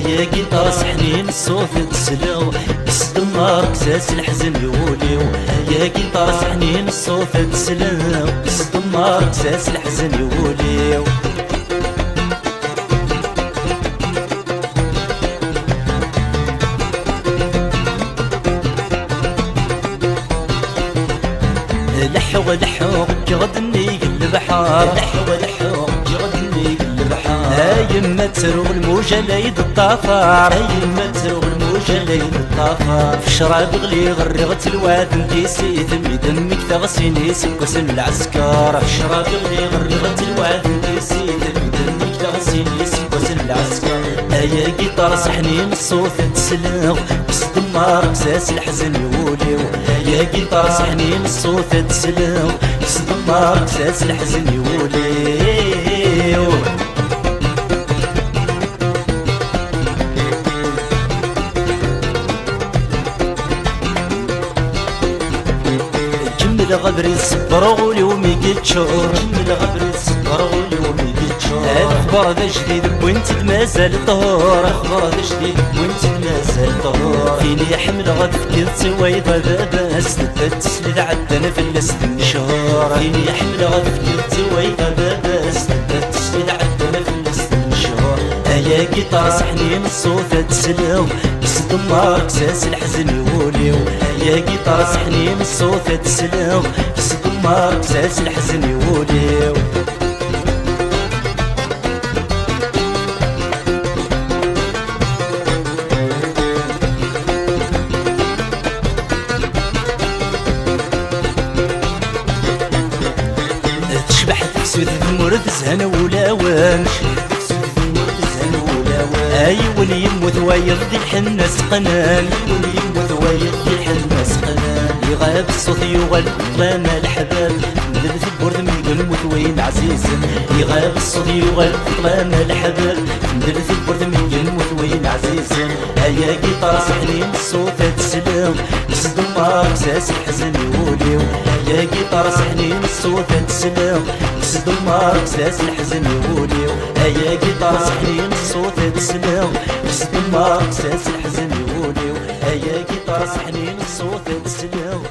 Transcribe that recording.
يا قطار سحنين الصوت تسلو بس دمار كساس الحزن يوليو يا قطار سحنين الصوت تسلو بس دمار كساس الحزن يوليو لحو لحو يغدني البحر لحو لحو يغدني البحر هاي ما تروغ الموجة ليد الطافر هاي ما تروغ الموجة ليد الطافر في شراب غلي غرغت الواد نديسي دمي دمك تغسيني سكسن العسكر في شراب غلي غرغت الواد نديسي دمي دمك تغسيني سكسن العسكر يا قطار سحنين الصوت تسلغ بس دمار كساس الحزن يوليو يا قطار سحنين الصوت تسلغ بس دمار كساس الحزن يوليو جمل غبري صبرغولي وميقي تشور جمل غبري صبرغولي وميقي تشور اخبار ذا جديد وانت مازال طهور اخبار ذا جديد وانت مازال طهور فيني حمل غد فكرت ويضا باباس تسلد عدنا في السن شهور فيني حمل غد فكرت ويضا باباس تسلد عدنا في السن شهور يا قطار سحنين الصوت تسلو بس دمار كساس الحزن يوليو يا قطار سحنين الصوت تسلو بس دمار كساس الحزن يوليو تشبح تكسود المرد زهن ولاوان اي ولي يموت ويرضي الحناس قنان ولي يموت ويرضي الحناس قنان يغاب الصوت يغلب طلان الحباب مدل في البرد من الموت وين عزيز يغاب الصوت يغلب طلان الحباب مدل في البرد من الموت وين عزيز يا قطار سحنين الصوت تسلم بس دمار كساس الحزن يوليو يا قطار سحنين الصوت تسلم بس دمار كساس الحزن يوليو يا قطار سحنين الصوت تسلم بس دمار كساس الحزن يوليو يا قطار سحنين الصوت تسلم